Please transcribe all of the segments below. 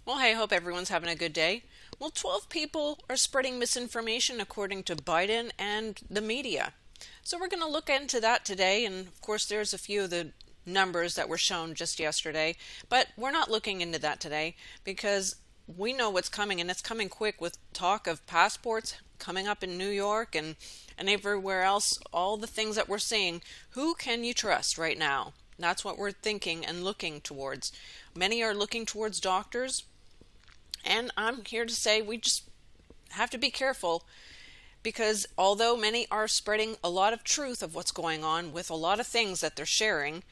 Well, hey, I hope everyone's having a good day. Well, 12 people are spreading misinformation according to Biden and the media. So we're going to look into that today. And of course, there's a few of the numbers that were shown just yesterday. But we're not looking into that today because we know what's coming, and it's coming quick with talk of passports coming up in New York and everywhere else, all the things that we're seeing. Who can you trust right now? That's what we're thinking and looking towards. Many are looking towards doctors. And I'm here to say we just have to be careful because although many are spreading a lot of truth of what's going on with a lot of things that they're sharing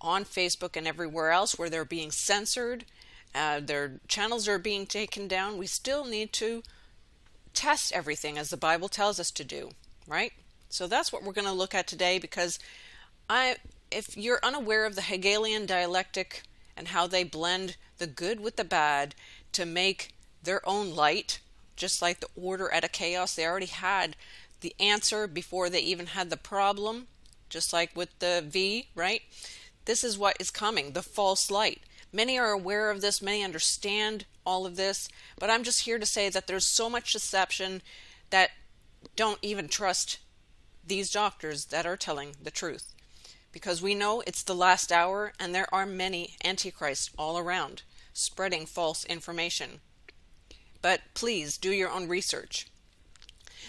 on Facebook and everywhere else where they're being censored, their channels are being taken down, we still need to test everything as the Bible tells us to do, right? So that's what we're going to look at today because if you're unaware of the Hegelian dialectic and how they blend the good with the bad to make their own light, just like the order out of chaos. They already had the answer before they even had the problem, just like with the V, right? This is what is coming, the false light. Many are aware of this, many understand all of this, but I'm just here to say that there's so much deception that don't even trust these doctors that are telling the truth. Because we know it's the last hour and there are many antichrists all around spreading false information. But please do your own research.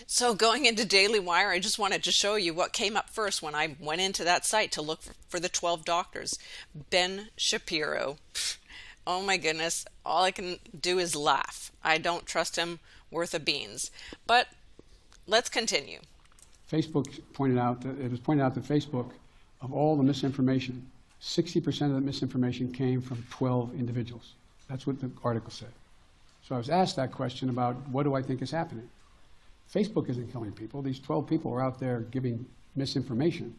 So going into Daily Wire, I just wanted to show you what came up first when I went into that site to look for the 12 doctors. Ben Shapiro. Oh my goodness, all I can do is laugh. I don't trust him worth a beans. But let's continue. Facebook pointed out that it was pointed out that Facebook, of all the misinformation, 60% of the misinformation came from 12 individuals. That's what the article said. So I was asked that question about what do I think is happening. Facebook isn't killing people. These 12 people are out there giving misinformation.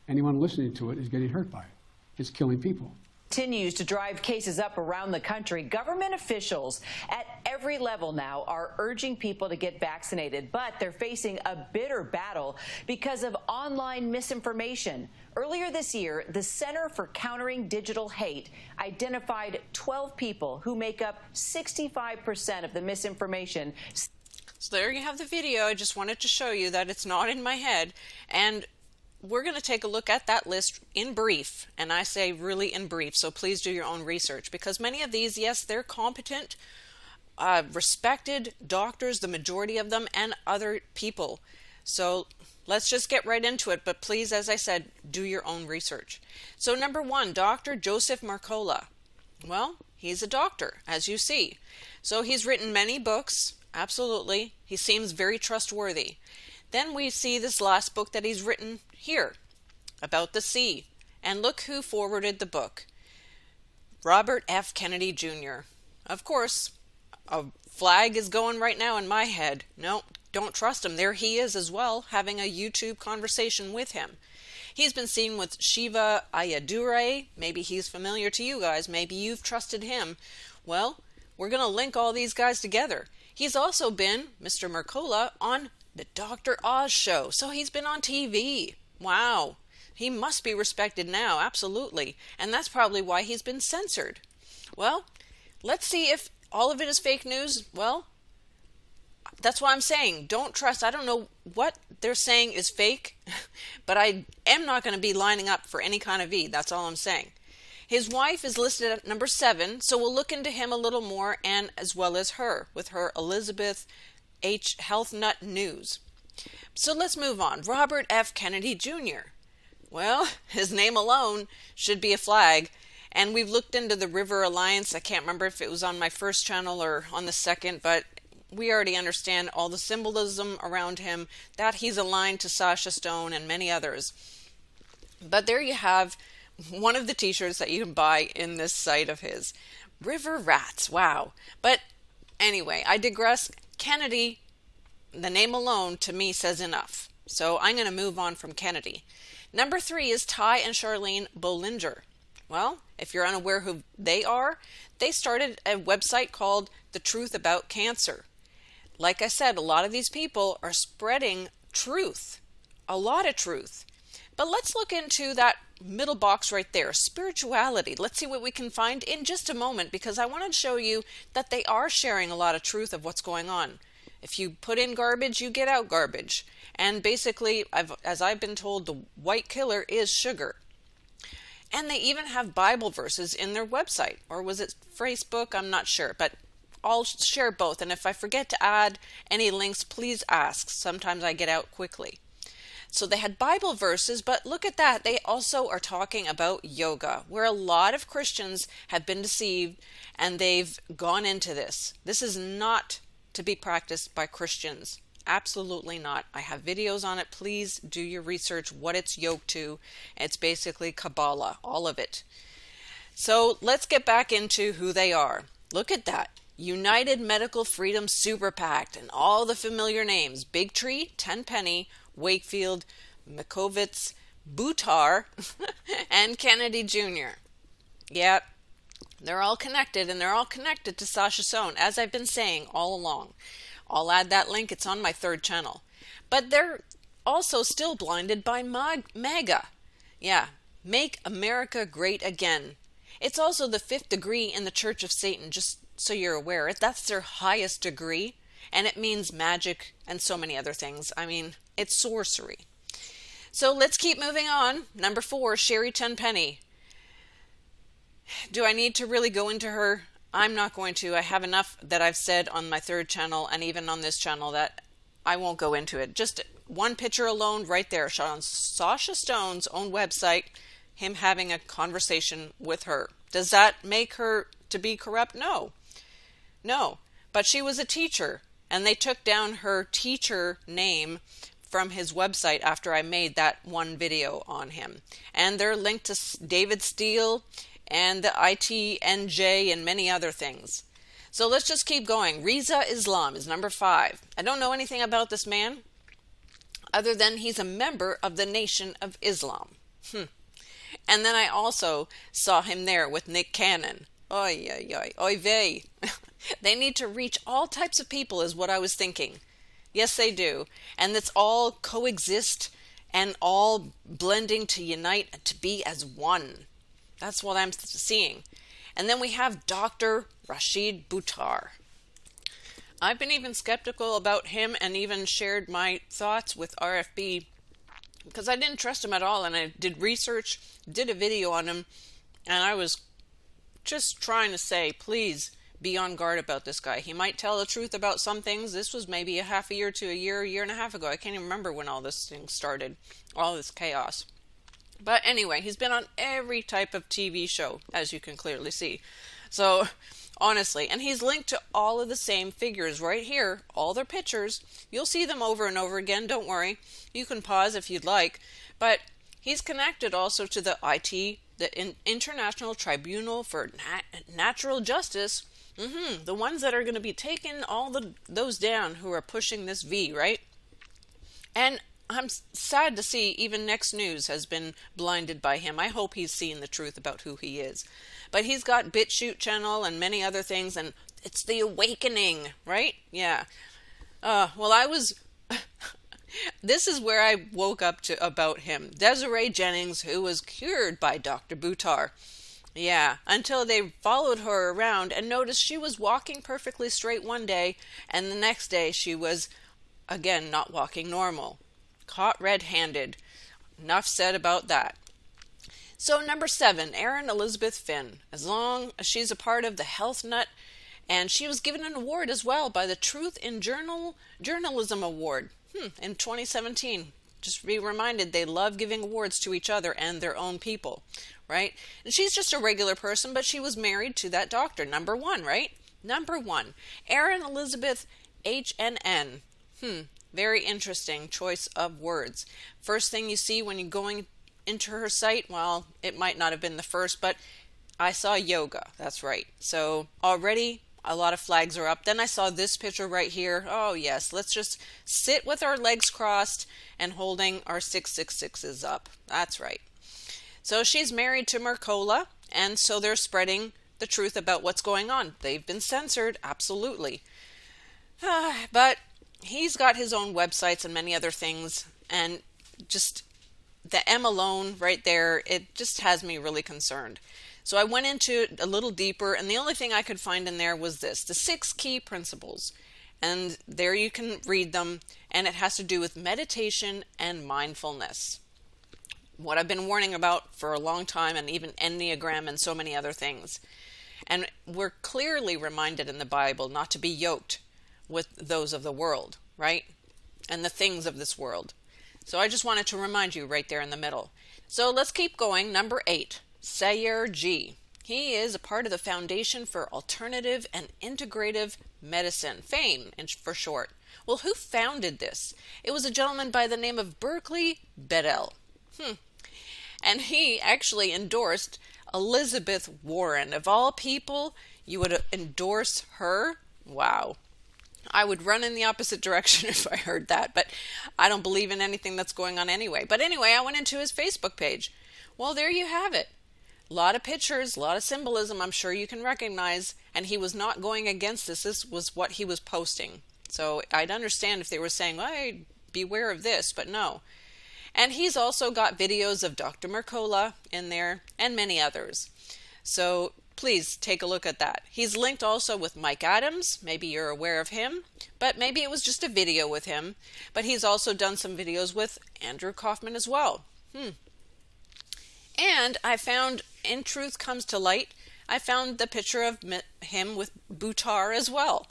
Anyone listening to it is getting hurt by it. It's killing people. Continues to drive cases up around the country. Government officials at every level now are urging people to get vaccinated, but they're facing a bitter battle because of online misinformation. Earlier this year, the Center for Countering Digital Hate identified 12 people who make up 65% of the misinformation. So there you have the video. I just wanted to show you that it's not in my head. And we're going to take a look at that list in brief, and I say really in brief, so please do your own research, because many of these, yes, they're competent, respected doctors, the majority of them, and other people. So let's just get right into it, but please, as I said, do your own research. So number one, Dr. Joseph Mercola. Well, he's a doctor, as you see. So he's written many books, absolutely. He seems very trustworthy. Then we see this last book that he's written here about the sea. And look who forwarded the book. Robert F. Kennedy Jr. Of course, a flag is going right now in my head. No, don't trust him. There he is as well, having a YouTube conversation with him. He's been seen with Shiva Ayyadurai. Maybe he's familiar to you guys. Maybe you've trusted him. Well, we're going to link all these guys together. He's also been, Mr. Mercola, on the Dr. Oz show. So he's been on TV. Wow. He must be respected now, absolutely. And that's probably why he's been censored. Well, let's see if all of it is fake news. Well, that's why I'm saying don't trust. I don't know what they're saying is fake, but I am not going to be lining up for any kind of V. That's all I'm saying. His wife is listed at number 7, so we'll look into him a little more, and as well as her, with her Elizabeth H. Health Nut News. So let's move on. Robert F. Kennedy Jr. Well, his name alone should be a flag. And we've looked into the River Alliance. I can't remember if it was on my first channel or on the second, but we already understand all the symbolism around him, that he's aligned to Sasha Stone and many others. But there you have one of the t-shirts that you can buy in this site of his. River Rats, wow. But anyway, I digress. Kennedy, the name alone to me says enough. So I'm going to move on from Kennedy. Number 3 is Ty and Charlene Bollinger. Well, if you're unaware who they are, they started a website called The Truth About Cancer. Like I said, a lot of these people are spreading truth, a lot of truth. But let's look into that middle box right there, spirituality. Let's see what we can find in just a moment, because I want to show you that they are sharing a lot of truth of what's going on. If you put in garbage, you get out garbage. And basically, as I've been told, the white killer is sugar. And they even have Bible verses in their website. Or was it Facebook? I'm not sure. But I'll share both. And if I forget to add any links, please ask. Sometimes I get out quickly. So they had Bible verses, but look at that. They also are talking about yoga, where a lot of Christians have been deceived and they've gone into this. This is not to be practiced by Christians. Absolutely not. I have videos on it. Please do your research what it's yoked to. It's basically Kabbalah, all of it. So let's get back into who they are. Look at that. United Medical Freedom Super PAC and all the familiar names. Big Tree, Tenpenny, Wakefield, Mikovits, Buttar, and Kennedy Jr. Yeah, they're all connected, and they're all connected to Sasha Sohn, as I've been saying all along. I'll add that link. It's on my third channel. But they're also still blinded by MAGA. Yeah, Make America Great Again. It's also the 5th degree in the Church of Satan, just so you're aware. That's their highest degree, and it means magic and so many other things. I mean, it's sorcery. So let's keep moving on. Number 4, Sherry Tenpenny. Do I need to really go into her? I'm not going to. I have enough that I've said on my third channel and even on this channel that I won't go into it. Just one picture alone right there, shot on Sasha Stone's own website, him having a conversation with her. Does that make her to be corrupt? No. No. But she was a teacher, and they took down her teacher name from his website after I made that one video on him. And they're linked to David Steele and the ITNJ and many other things. So let's just keep going. Riza Islam is number 5. I don't know anything about this man other than he's a member of the Nation of Islam. And then I also saw him there with Nick Cannon. Oy, oy, oy, oy vey. They need to reach all types of people is what I was thinking. Yes, they do. And it's all coexist and all blending to unite and to be as one. That's what I'm seeing. And then we have Dr. Rashid Buttar. I've been even skeptical about him and even shared my thoughts with RFB because I didn't trust him at all. And I did research, did a video on him, and I was just trying to say, please be on guard about this guy. He might tell the truth about some things. This was maybe a half a year to a year and a half ago. I can't even remember when all this thing started, all this chaos. But anyway, he's been on every type of TV show, as you can clearly see. So, honestly, and he's linked to all of the same figures right here, all their pictures. You'll see them over and over again, don't worry. You can pause if you'd like. But he's connected also to the International Tribunal for Natural Justice. The ones that are going to be taking those down who are pushing this V, right? And I'm sad to see even Next News has been blinded by him. I hope he's seen the truth about who he is. But he's got BitChute channel and many other things, and it's the awakening, right? Yeah. Well, I was... This is where I woke up to about him. Desiree Jennings, who was cured by Dr. Buttar. Yeah, until they followed her around and noticed she was walking perfectly straight one day, and the next day she was, again, not walking normal. Caught red-handed. Enough said about that. So number 7, Erin Elizabeth Finn. As long as she's a part of the Health Nut, and she was given an award as well by the Truth in Journalism Award in 2017. Just be reminded, they love giving awards to each other and their own people, right? And she's just a regular person, but she was married to that doctor. Number 1, right? Number 1. Erin Elizabeth HNN. Very interesting choice of words. First thing you see when you're going into her site, well, it might not have been the first, but I saw yoga. That's right. So already a lot of flags are up. Then I saw this picture right here. Oh yes, let's just sit with our legs crossed and holding our 666s up. That's right. So she's married to Mercola, and so they're spreading the truth about what's going on. They've been censored, absolutely. But he's got his own websites and many other things, and just the M alone right there, it just has me really concerned. So I went into it a little deeper, and the only thing I could find in there was this, the 6 key principles. And there you can read them, and it has to do with meditation and mindfulness. What I've been warning about for a long time, and even Enneagram and so many other things. And we're clearly reminded in the Bible not to be yoked with those of the world, right? And the things of this world. So I just wanted to remind you right there in the middle. So let's keep going. Number 8, Sayer G. He is a part of the Foundation for Alternative and Integrative Medicine, FAME for short. Well, who founded this? It was a gentleman by the name of Berkeley Bedell. And he actually endorsed Elizabeth Warren. Of all people, you would endorse her? Wow. I would run in the opposite direction if I heard that, but I don't believe in anything that's going on anyway. But anyway, I went into his Facebook page. Well, there you have it. A lot of pictures, a lot of symbolism I'm sure you can recognize, and he was not going against this. This was what he was posting. So I'd understand if they were saying, hey, beware of this, but no. And he's also got videos of Dr. Mercola in there and many others. So please take a look at that. He's linked also with Mike Adams. Maybe you're aware of him, but maybe it was just a video with him. But he's also done some videos with Andrew Kaufman as well. And I found, in Truth Comes to Light, I found the picture of him with Buttar as well.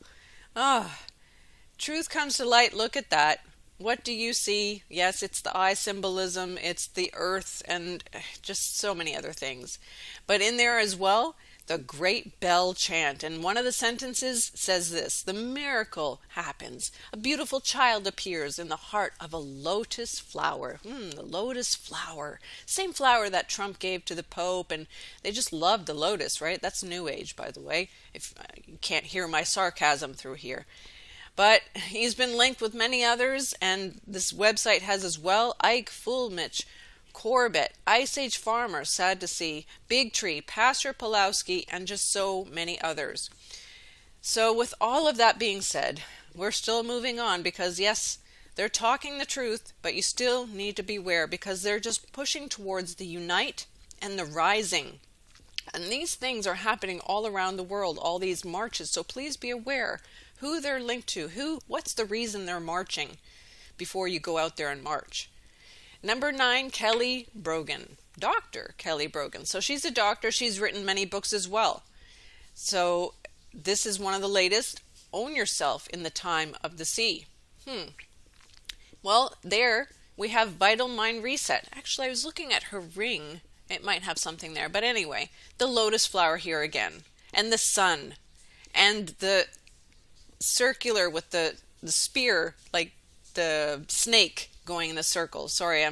Truth Comes to Light, look at that. What do you see? Yes, it's the eye symbolism, it's the earth, and just so many other things. But in there as well, the Great Bell Chant. And one of the sentences says this: the miracle happens. A beautiful child appears in the heart of a lotus flower. The lotus flower. Same flower that Trump gave to the Pope, and they just loved the lotus, right? That's New Age, by the way, if you can't hear my sarcasm through here. But he's been linked with many others, and this website has as well: Ike Fulmich, Corbett, Ice Age Farmer, sad to see, Big Tree, Pastor Pulowski, and just so many others. So with all of that being said, we're still moving on because yes, they're talking the truth, but you still need to beware because they're just pushing towards the unite and the rising. And these things are happening all around the world, all these marches, so please be aware who they're linked to, what's the reason they're marching before you go out there and march. Number 9, Kelly Brogan, Dr. Kelly Brogan. So she's a doctor, she's written many books as well. So this is one of the latest, Own Yourself in the Time of the Sea. Well, there we have Vital Mind Reset. Actually, I was looking at her ring. It might have something there. But anyway, the lotus flower here again. And the sun. And the circular with the spear, like the snake going in a circle. Sorry,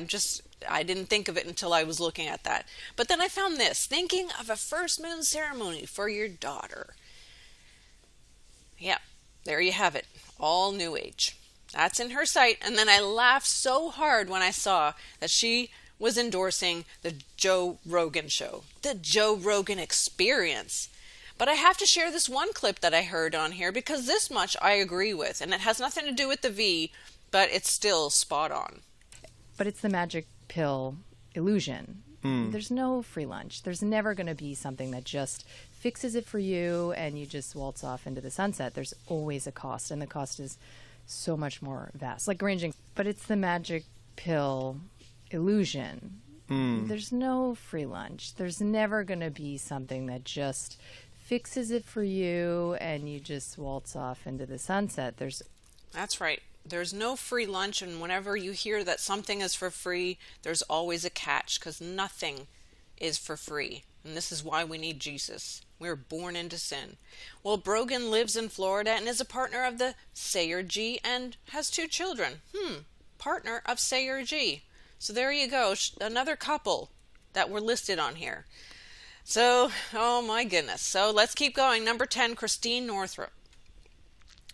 I didn't think of it until I was looking at that. But then I found this, thinking of a first moon ceremony for your daughter. Yeah, there you have it. All New Age. That's in her site. And then I laughed so hard when I saw that she was endorsing the Joe Rogan show, the Joe Rogan Experience. But I have to share this one clip that I heard on here because this much I agree with, and it has nothing to do with the V, but it's still spot on. But it's the magic pill illusion. There's no free lunch. There's never going to be something that just fixes it for you and you just waltz off into the sunset. There's always a cost, and the cost is so much more vast, like ranging. But it's the magic pill illusion. There's no free lunch. There's never going to be something that just fixes it for you and you just waltz off into the sunset. That's right. There's no free lunch, and whenever you hear that something is for free, there's always a catch, because nothing is for free. And this is why we need Jesus. We're born into sin. Well, Brogan lives in Florida and is a partner of the Sayer G and has 2 children. Partner of Sayer G. So there you go. Another couple that were listed on here. So, oh my goodness. So let's keep going. Number 10, Christine Northrup.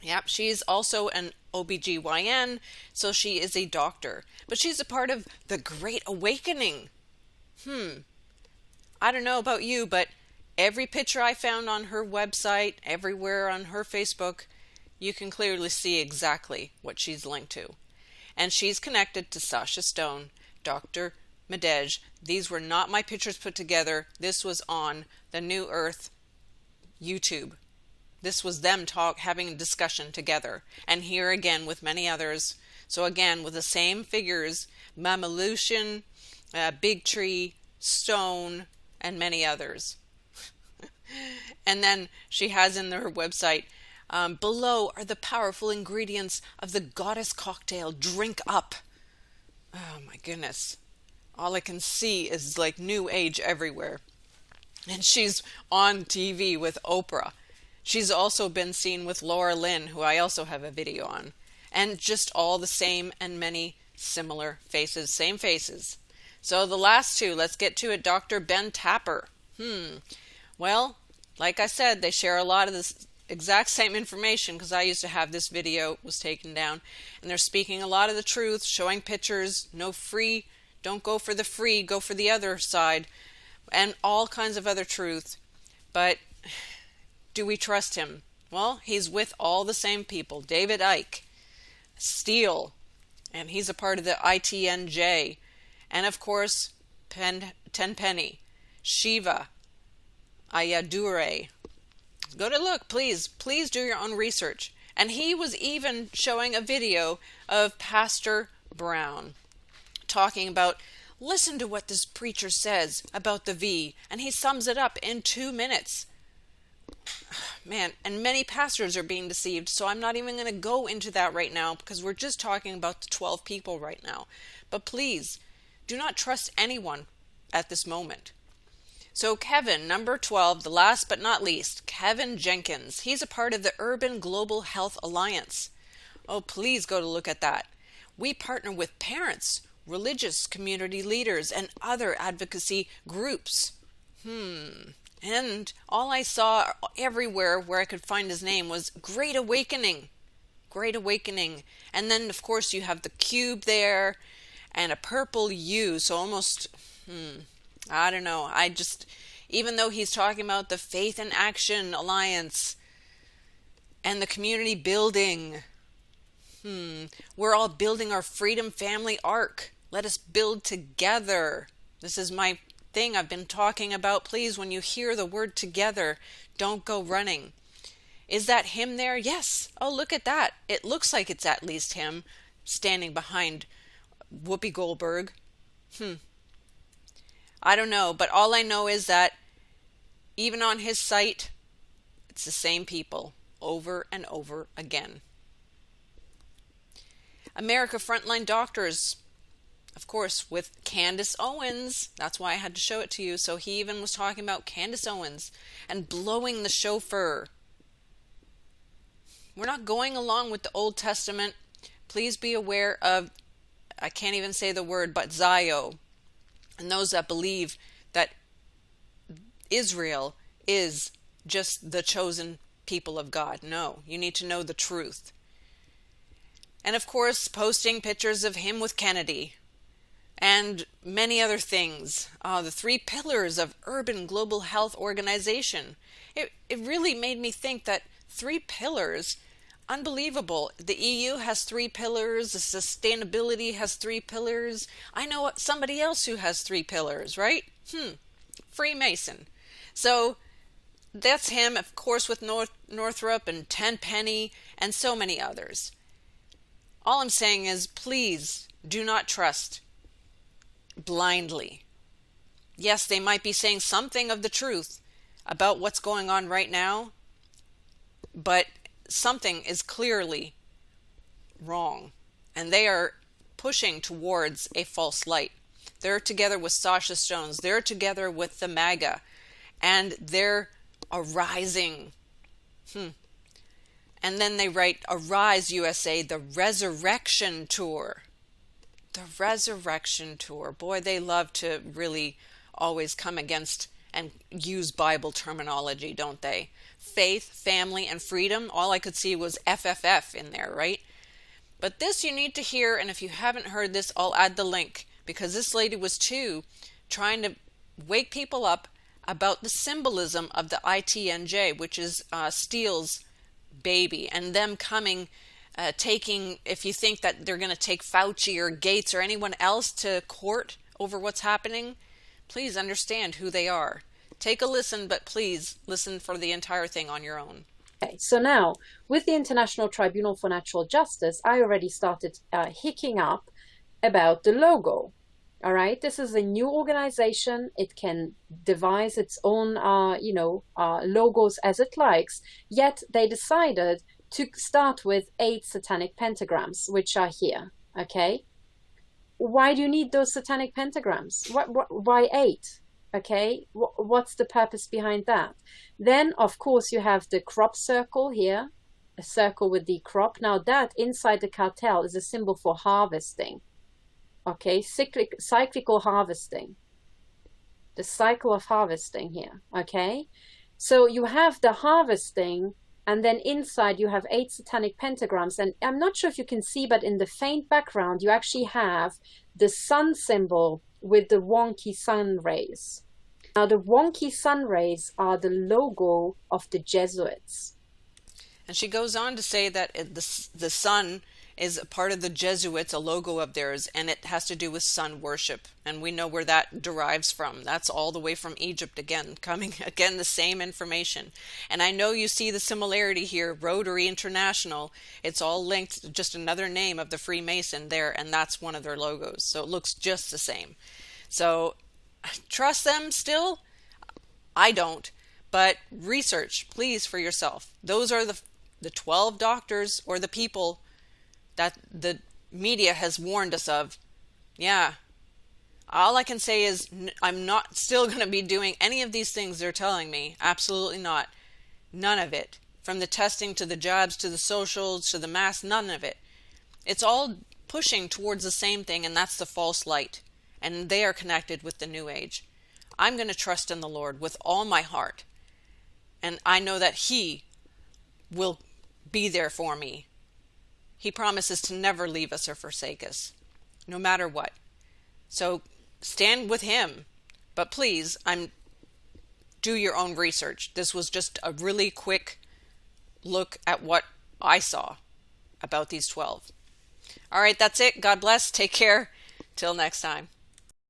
Yep, she's also an OBGYN, so she is a doctor. But she's a part of the Great Awakening. I don't know about you, but every picture I found on her website, everywhere on her Facebook, you can clearly see exactly what she's linked to. And she's connected to Sasha Stone, Dr. Madej. These were not my pictures put together. This was on the New Earth YouTube. This was them having a discussion together. And here again with many others. So again, with the same figures, Mamelution, Big Tree, Stone, and many others. And then she has in her website, below are the powerful ingredients of the goddess cocktail. Drink up. Oh my goodness. All I can see is like new age everywhere. And she's on TV with Oprah. She's also been seen with Laura Lynn, who I also have a video on. And just all the same and many similar faces, same faces. So the last two, let's get to it. Dr. Ben Tapper. Well, like I said, they share a lot of this exact same information because I used to have this video was taken down. And they're speaking a lot of the truth, showing pictures, no free, don't go for the free, go for the other side, and all kinds of other truth. But do we trust him? Well, he's with all the same people. David Icke, Steele, and he's a part of the ITNJ. And of course, Tenpenny, Shiva, Ayadure. Go to look, please do your own research. And he was even showing a video of Pastor Brown talking about, listen to what this preacher says about the V, and he sums it up in 2 minutes. Man, and many pastors are being deceived, so I'm not even going to go into that right now because we're just talking about the 12 people right now. But please, do not trust anyone at this moment. So Kevin, number 12, the last but not least, Kevin Jenkins. He's a part of the Urban Global Health Alliance. Oh, please go to look at that. We partner with parents, religious community leaders, and other advocacy groups. And all I saw everywhere where I could find his name was Great Awakening. Great Awakening. And then, of course, you have the cube there and a purple U. So almost, I don't know. Even though he's talking about the Faith and Action Alliance and the community building, we're all building our Freedom Family Arc. Let us build together. This is my thing I've been talking about. Please, when you hear the word together, don't go running. Is that him there? Yes. Oh, look at that. It looks like it's at least him standing behind Whoopi Goldberg. I don't know, but all I know is that even on his site, it's the same people over and over again. America Frontline Doctors, of course, with Candace Owens. That's why I had to show it to you. So he even was talking about Candace Owens and blowing the shofar. We're not going along with the Old Testament. Please be aware of, I can't even say the word, but Zio, and those that believe that Israel is just the chosen people of God. No, you need to know the truth. And of course, posting pictures of him with Kennedy and many other things. The 3 pillars of Urban Global Health Organization. It really made me think that 3 pillars, unbelievable. The EU has 3 pillars. The sustainability has 3 pillars. I know somebody else who has 3 pillars, right? Freemason. So that's him, of course, with Northrop and Tenpenny and so many others. All I'm saying is, please do not trust blindly. Yes, they might be saying something of the truth about what's going on right now, but something is clearly wrong, and they are pushing towards a false light. They're together with Sasha Stones. They're together with the MAGA, and they're arising. And then they write, Arise USA, the Resurrection Tour. The Resurrection Tour. Boy, they love to really always come against and use Bible terminology, don't they? Faith, family, and freedom. All I could see was FFF in there, right? But this you need to hear, and if you haven't heard this, I'll add the link, because this lady was too trying to wake people up about the symbolism of the ITNJ, which is Steele's baby, and them coming, taking, if you think that they're going to take Fauci or Gates or anyone else to court over what's happening, please understand who they are. Take a listen, but please listen for the entire thing on your own. Okay, so now with the International Tribunal for Natural Justice, I already started hicking up about the logo. All right, this is a new organization. It can devise its own, logos as it likes. Yet they decided to start with 8 satanic pentagrams, which are here. Okay, why do you need those satanic pentagrams? Why 8? Okay, what's the purpose behind that? Then, of course, you have the crop circle here, a circle with the crop. Now that inside the cartel is a symbol for harvesting. Okay, cyclical harvesting. The cycle of harvesting here, okay? So you have the harvesting, and then inside you have 8 satanic pentagrams. And I'm not sure if you can see, but in the faint background, you actually have the sun symbol with the wonky sun rays. Now, the wonky sun rays are the logo of the Jesuits. And she goes on to say that the sun is a part of the Jesuits, a logo of theirs, and it has to do with sun worship. And we know where that derives from. That's all the way from Egypt again, coming again the same information. And I know you see the similarity here, Rotary International. It's all linked, just another name of the Freemason there, and that's one of their logos. So it looks just the same. So trust them still? I don't. But research, please, for yourself. Those are the 12 doctors or the people that the media has warned us of. Yeah. All I can say is I'm not still going to be doing any of these things they're telling me. Absolutely not. None of it. From the testing to the jabs to the socials to the masks, none of it. It's all pushing towards the same thing, and that's the false light. And they are connected with the New Age. I'm going to trust in the Lord with all my heart. And I know that He will be there for me. He promises to never leave us or forsake us, no matter what. So stand with Him. But please, do your own research. This was just a really quick look at what I saw about these 12. All right, that's it. God bless. Take care. Till next time.